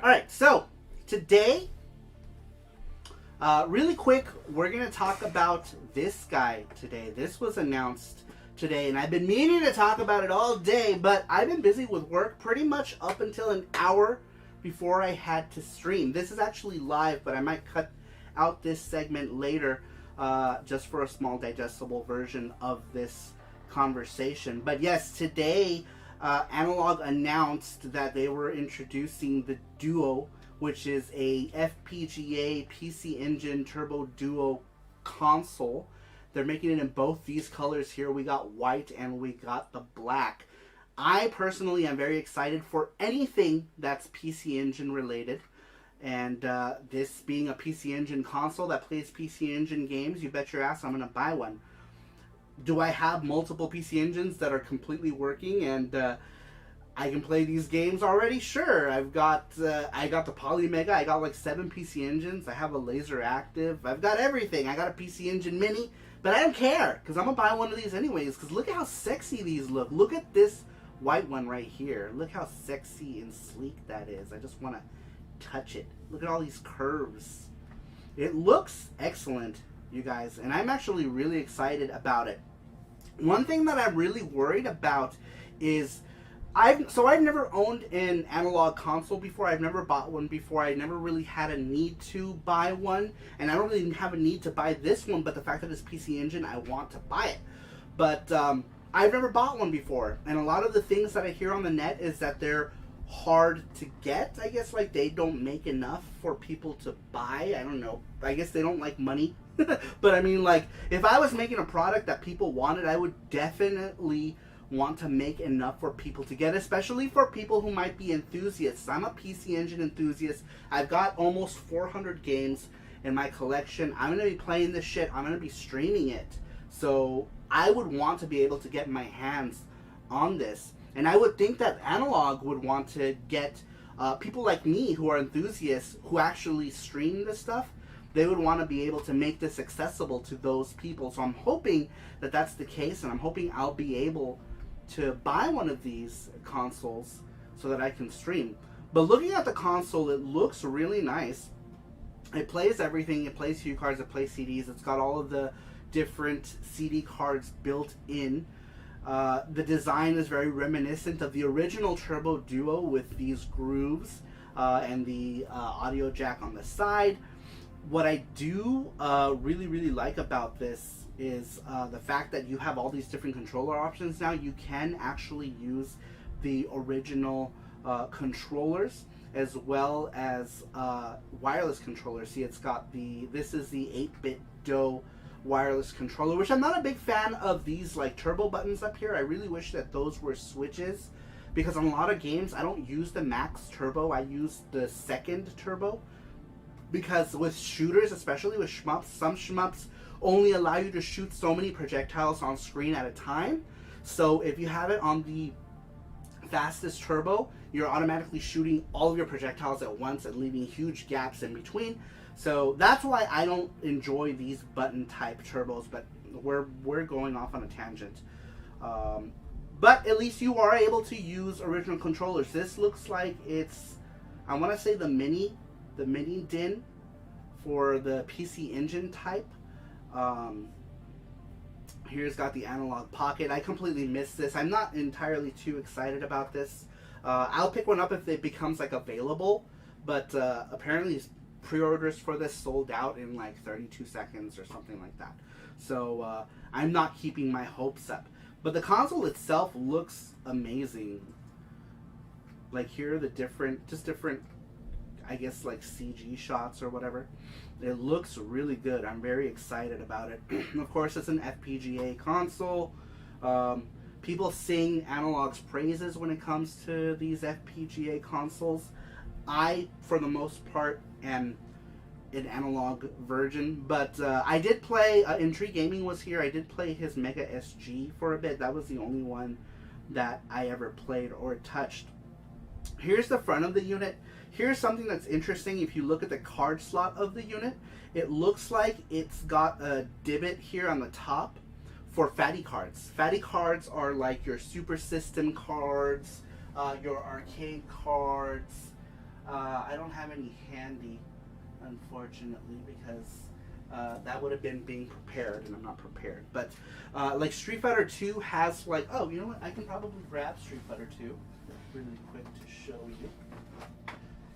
All right, so today, really quick, we're going to talk about this guy today. This was announced today, and I've been meaning to talk about it all day, but I've been busy with work pretty much up until an hour before I had to stream. This is actually live, but I might cut out this segment later just for a small digestible version of this conversation. But yes, today Analogue announced that they were introducing the Duo, which is a FPGA PC Engine Turbo Duo console. They're making it in both these colors here. We got white and we got the black. I personally am very excited for anything that's PC Engine related. And this being a PC Engine console that plays PC Engine games, you bet your ass I'm going to buy one. Do I have multiple PC Engines that are completely working and I can play these games already? Sure. I got the Polymega. I got like 7 PC Engines. I have a Laser Active. I've got everything. I got a PC Engine Mini. But I don't care because I'm going to buy one of these anyways because look at how sexy these look. Look at this white one right here. Look how sexy and sleek that is. I just want to touch it. Look at all these curves. It looks excellent, you guys. And I'm actually really excited about it. One thing that I'm really worried about is I've never owned an analog console before. I've never bought one before. I never really had a need to buy one, and I don't really have a need to buy this one, but the fact that it's PC Engine, I want to buy it. But I've never bought one before, and a lot of the things that I hear on the net is that they're hard to get. I guess like they don't make enough for people to buy. I don't know. I guess they don't like money. But I mean, like, if I was making a product that people wanted, I would definitely want to make enough for people to get, especially for people who might be enthusiasts. I'm a PC Engine enthusiast. I've got almost 400 games in my collection. I'm going to be playing this shit. I'm going to be streaming it. So I would want to be able to get my hands on this. And I would think that Analogue would want to get people like me who are enthusiasts who actually stream this stuff. They would want to be able to make this accessible to those people. So I'm hoping that that's the case, and I'm hoping I'll be able to buy one of these consoles so that I can stream. But looking at the console, it looks really nice. It plays everything. It plays cue cards. It plays CDs. It's got all of the different CD cards built in. The design is very reminiscent of the original Turbo Duo with these grooves and the audio jack on the side. What I do really like about this is the fact that you have all these different controller options now. You can actually use the original controllers as well as wireless controllers. See, it's got this is the 8-bit DUO wireless controller, which I'm not a big fan of these like turbo buttons up here. I really wish that those were switches because on a lot of games I don't use the max turbo. I use the second turbo because with shooters, especially with shmups, some shmups only allow you to shoot so many projectiles on screen at a time. So if you have it on the fastest turbo, you're automatically shooting all of your projectiles at once and leaving huge gaps in between. So that's why I don't enjoy these button type turbos, but we're going off on a tangent. But at least you are able to use original controllers. This looks like it's, I want to say the mini DIN for the PC Engine type. Here's got the analog pocket. I completely missed this. I'm not entirely too excited about this. I'll pick one up if it becomes like available, but apparently pre-orders for this sold out in like 32 seconds or something like that. So I'm not keeping my hopes up. But the console itself looks amazing. Like here are the different, I guess like CG shots or whatever. It looks really good. I'm very excited about it. Of course, it's an FPGA console. People sing Analogue's praises when it comes to these FPGA consoles. I, for the most part, am an Analogue virgin, but I did play, Intrigue Gaming was here. I did play his Mega SG for a bit. That was the only one that I ever played or touched. Here's the front of the unit. Here's something that's interesting. If you look at the card slot of the unit, it looks like it's got a divot here on the top for fatty cards. Fatty cards are like your Super System cards, your arcade cards, I don't have any handy, unfortunately, because that would have been being prepared, and I'm not prepared. But like Street Fighter 2 has like, oh, you know what? I can probably grab Street Fighter 2 really quick to show you.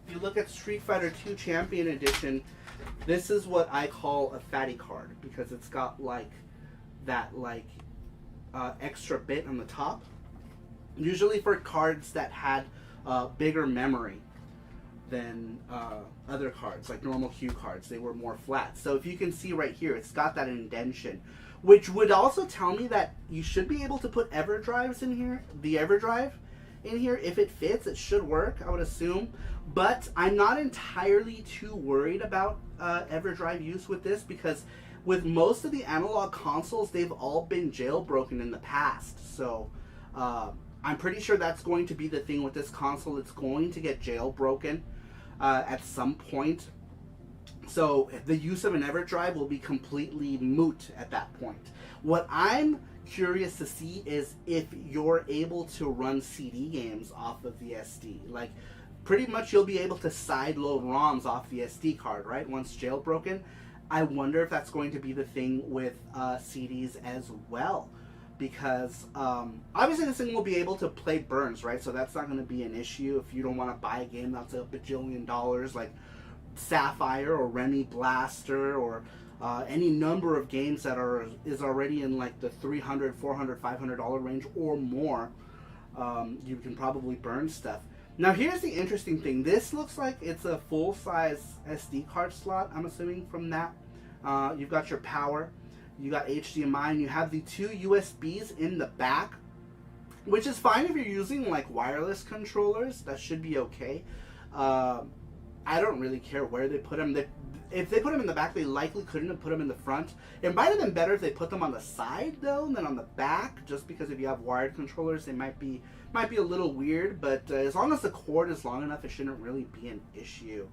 If you look at Street Fighter 2 Champion Edition, this is what I call a fatty card, because it's got like that like extra bit on the top. Usually for cards that had bigger memory than other cards, like normal cue cards, they were more flat. So if you can see right here, it's got that indentation, which would also tell me that you should be able to put EverDrives in here, the EverDrive in here. If it fits, it should work, I would assume. But I'm not entirely too worried about EverDrive use with this, because with most of the analog consoles, they've all been jailbroken in the past. So I'm pretty sure that's going to be the thing with this console. It's going to get jailbroken at some point. So the use of an EverDrive will be completely moot at that point. What I'm curious to see is if you're able to run CD games off of the SD. Like, pretty much you'll be able to sideload ROMs off the SD card, right? Once jailbroken. I wonder if that's going to be the thing with CDs as well. Because obviously this thing will be able to play burns, right? So that's not going to be an issue if you don't want to buy a game that's a bajillion dollars, like Sapphire or Remy Blaster, or any number of games that is already in like the $300, $400, $500 range or more. You can probably burn stuff. Now here's the interesting thing. This looks like it's a full-size SD card slot, I'm assuming from that. You've got your power, you got HDMI, and you have the two USBs in the back, which is fine if you're using like wireless controllers. That should be okay. I don't really care where they put them. If they put them in the back, they likely couldn't have put them in the front. It might have been better if they put them on the side though than on the back, just because if you have wired controllers, they might be a little weird. But as long as the cord is long enough, it shouldn't really be an issue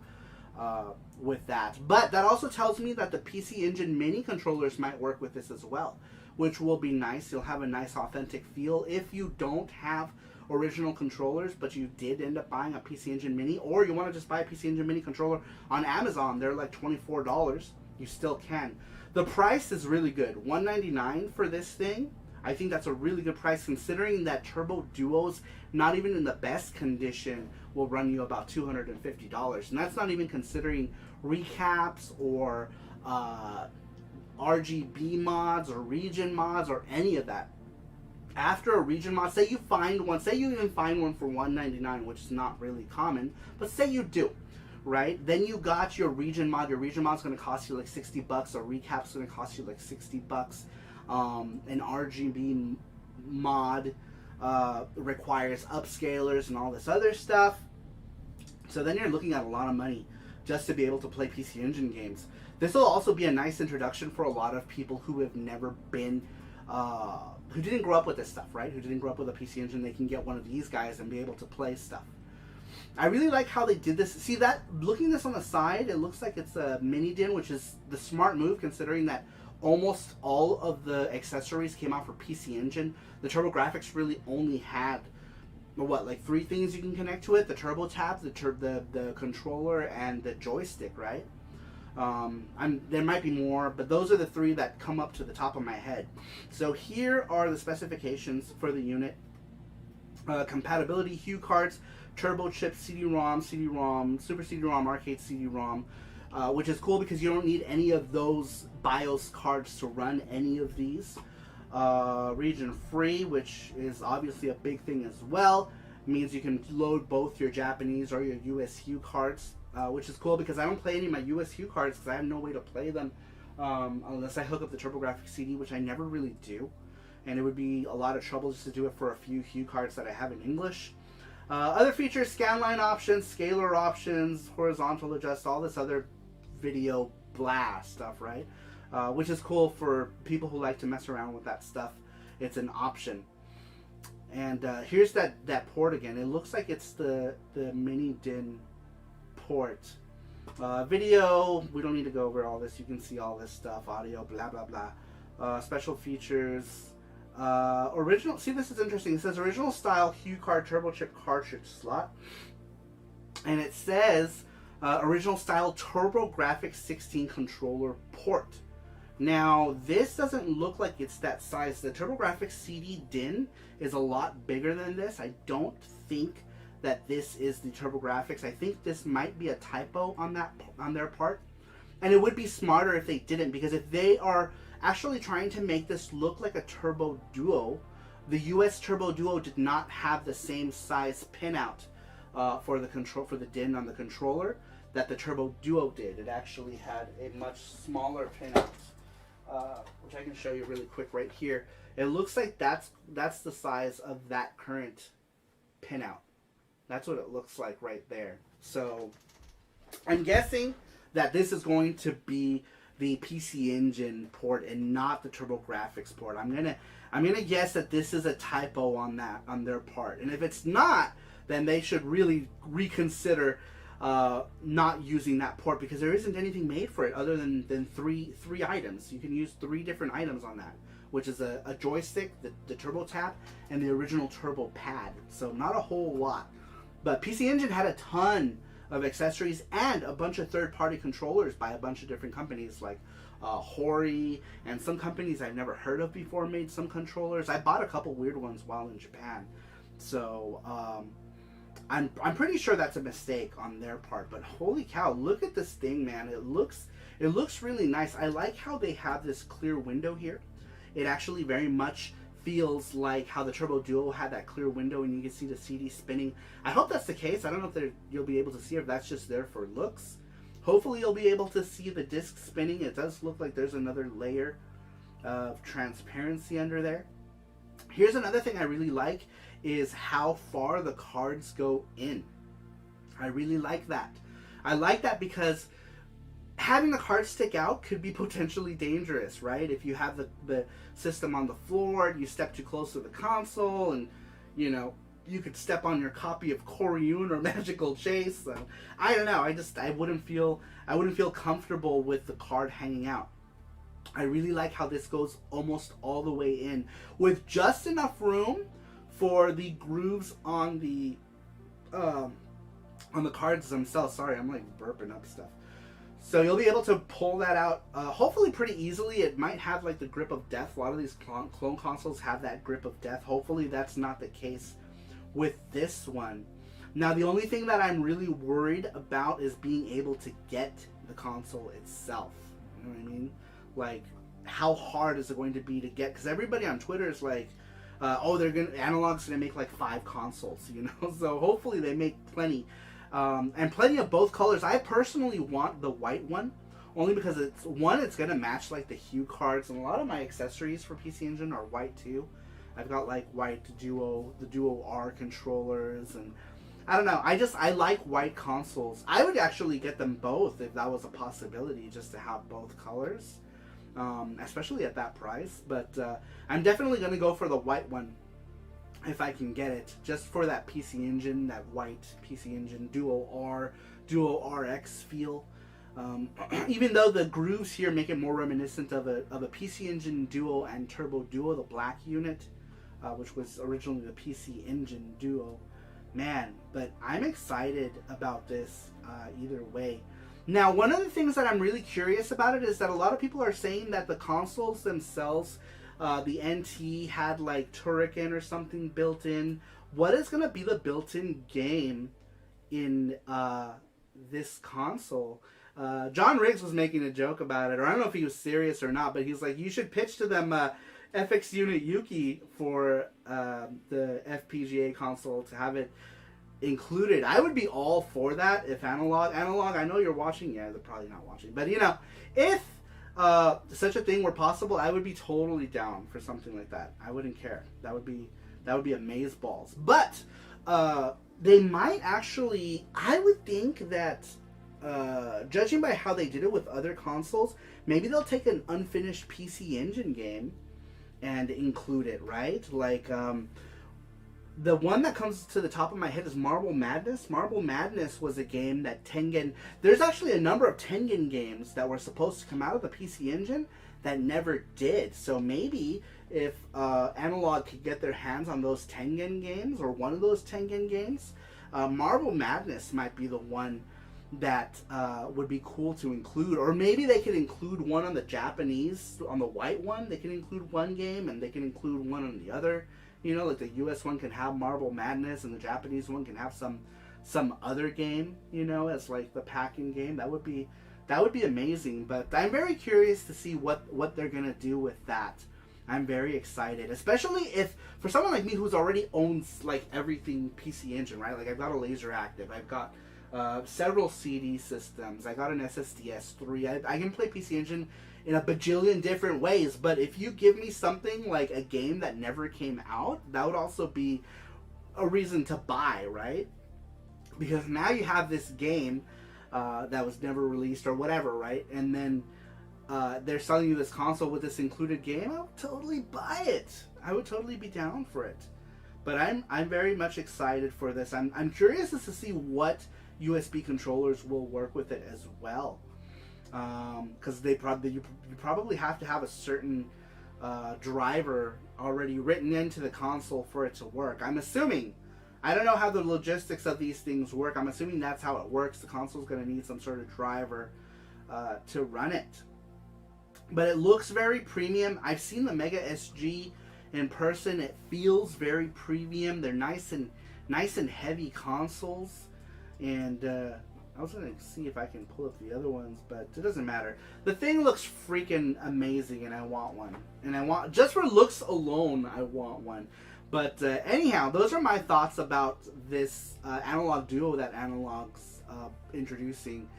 with that. But that also tells me that the PC Engine Mini controllers might work with this as well, which will be nice. You'll have a nice authentic feel if you don't have original controllers, but you did end up buying a PC Engine Mini, or you want to just buy a PC Engine Mini controller on Amazon. They're like $24. You still can. The price is really good. $199 for this thing. I think that's a really good price, considering that Turbo Duos, not even in the best condition, will run you about $250. And that's not even considering recaps or RGB mods or region mods or any of that. After a region mod, say you find one, say you even find one for $199, which is not really common, but say you do, right? Then you got your region mod. Your region mod's going to cost you like $60. A recap's going to cost you like $60. An RGB mod requires upscalers and all this other stuff. So then you're looking at a lot of money just to be able to play PC Engine games. This will also be a nice introduction for a lot of people who have never been who didn't grow up with this stuff, right? Who didn't grow up with a PC Engine. They can get one of these guys and be able to play stuff. I really like how they did this. See that, looking this on the side, it looks like it's a mini DIN, which is the smart move considering that almost all of the accessories came out for PC Engine. The TurboGrafx really only had, what, like 3 things you can connect to it? The Turbo Tab, the controller, and the joystick, right? There might be more, but those are the 3 that come up to the top of my head. So here are the specifications for the unit. Compatibility, Hue cards, Turbo chip, CD-ROM, Super CD-ROM, Arcade CD-ROM, which is cool because you don't need any of those BIOS cards to run any of these. Region free, which is obviously a big thing as well. It means you can load both your Japanese or your US Hue cards. Which is cool because I don't play any of my US Hue cards because I have no way to play them unless I hook up the TurboGrafx CD, which I never really do. And it would be a lot of trouble just to do it for a few Hue cards that I have in English. Other features, scanline options, scalar options, horizontal adjust, all this other video blast stuff, right? Which is cool for people who like to mess around with that stuff. It's an option. And here's that port again. It looks like it's the mini DIN port. Video, we don't need to go over all this. You can see all this stuff. Audio, blah blah blah. Special features. Original. See, this is interesting. It says original style Hue card turbo chip cartridge slot. and it says original style TurboGrafx 16 controller port. Now, this doesn't look like it's that size. The TurboGrafx CD DIN is a lot bigger than this. I don't think that this is the TurboGrafx. I think this might be a typo on their part. And it would be smarter if they didn't, because if they are actually trying to make this look like a Turbo Duo, the US Turbo Duo did not have the same size pinout for the DIN on the controller that the Turbo Duo did. It actually had a much smaller pinout, which I can show you really quick right here. It looks like that's the size of that current pinout. That's what it looks like right there. So I'm guessing that this is going to be the PC Engine port and not the TurboGrafx port. I'm gonna guess that this is a typo on their part. And if it's not, then they should really reconsider not using that port, because there isn't anything made for it other than three items. You can use 3 different items on that, which is a joystick, the Turbo Tap, and the original Turbo Pad. So not a whole lot. But PC Engine had a ton of accessories and a bunch of third-party controllers by a bunch of different companies, like Hori, and some companies I've never heard of before made some controllers. I bought a couple weird ones while in Japan. So I'm pretty sure that's a mistake on their part. But holy cow, look at this thing, man. It looks really nice. I like how they have this clear window here. It actually very much feels like how the Turbo Duo had that clear window and you can see the CD spinning. I hope that's the case. I don't know if you'll be able to see if that's just there for looks. Hopefully you'll be able to see the disc spinning. It does look like there's another layer of transparency under there. Here's another thing I really like is how far the cards go in. I really like that. I like that because having the cards stick out could be potentially dangerous, right? If you have the system on the floor, you step too close to the console, and you could step on your copy of Koryun or Magical Chase. So, I don't know. I wouldn't feel comfortable with the card hanging out. I really like how this goes almost all the way in with just enough room for the grooves on the cards themselves. Sorry, I'm like burping up stuff. So you'll be able to pull that out hopefully pretty easily. It might have like the grip of death. A lot of these clone consoles have that grip of death. Hopefully that's not the case with this one. Now the only thing that I'm really worried about is being able to get the console itself. You know what I mean? Like, how hard is it going to be to get? Because everybody on Twitter is like, Analog's gonna make like 5 consoles, So hopefully they make plenty. And plenty of both colors. I personally want the white one, only because it's gonna match like the hue cards, and a lot of my accessories for PC Engine are white too. I've got like white Duo, the Duo R controllers, and I don't know. I like white consoles. I would actually get them both if that was a possibility, just to have both colors, especially at that price. But I'm definitely gonna go for the white one if I can get it, just for that PC Engine, that white PC Engine Duo R, Duo RX feel. Even though the grooves here make it more reminiscent of a PC Engine Duo and Turbo Duo, the black unit, which was originally the PC Engine Duo. Man, but I'm excited about this either way. Now, one of the things that I'm really curious about it is that a lot of people are saying that the consoles themselves, the NT had like Turrican or something built in. What is going to be the built-in game in this console? John Riggs was making a joke about it, or I don't know if he was serious or not, but he's like, you should pitch to them FX Unit Yuki for the FPGA console to have it included. I would be all for that if Analogue, I know you're watching. Yeah, they're probably not watching, but if such a thing were possible, I would be totally down for something like that. I wouldn't care. That would be amazeballs. But they might actually, I would think that judging by how they did it with other consoles, maybe they'll take an unfinished PC Engine game and include it, right? Like the one that comes to the top of my head is Marble Madness. Marble Madness was a game that Tengen... There's actually a number of Tengen games that were supposed to come out of the PC Engine that never did. So maybe if Analogue could get their hands on those Tengen games, or one of those Tengen games, Marble Madness might be the one that would be cool to include, or maybe they could include one on the Japanese, on the white one. They can include one game, and they can include one on the other. You know, like the U.S. one can have Marble Madness, and the Japanese one can have some other game. You know, as like the packing game. That would be amazing. But I'm very curious to see what they're gonna do with that. I'm very excited, especially if for someone like me who's already owns like everything PC Engine, right? Like I've got a Laser Active, I've got several CD systems, I got an SSDS3. I can play PC Engine in a bajillion different ways, but if you give me something like a game that never came out, that would also be a reason to buy, right? Because now you have this game that was never released or whatever, right? And then they're selling you this console with this included game. I would totally buy it. I would totally be down for it. But I'm very much excited for this. I'm curious as to see what USB controllers will work with it as well. Because you probably have to have a certain driver already written into the console for it to work. I'm assuming. I don't know how the logistics of these things work. I'm assuming that's how it works. The console's going to need some sort of driver to run it. But it looks very premium. I've seen the Mega SG in person. It feels very premium. They're nice and heavy consoles. And I was going to see if I can pull up the other ones, but it doesn't matter. The thing looks freaking amazing, and I want one. And I want, just for looks alone, I want one. But anyhow, those are my thoughts about this Analogue DUO that Analogue's introducing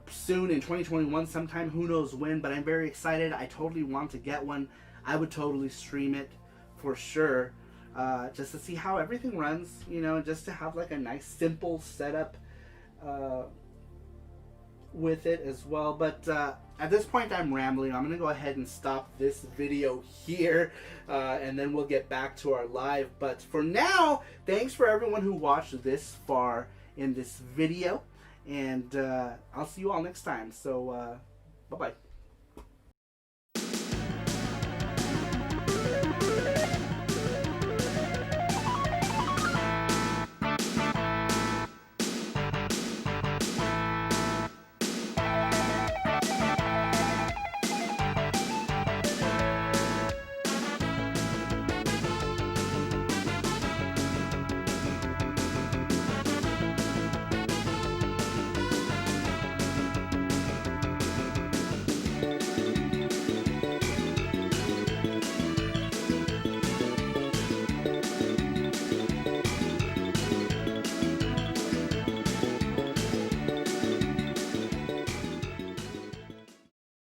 soon in 2021 sometime. Who knows when, but I'm very excited. I totally want to get one. I would totally stream it for sure, just to see how everything runs, you know, just to have like a nice simple setup with it as well. But at this point I'm rambling. I'm gonna go ahead and stop this video here, and then we'll get back to our live. But for now, thanks for everyone who watched this far in this video, and I'll see you all next time. So bye bye.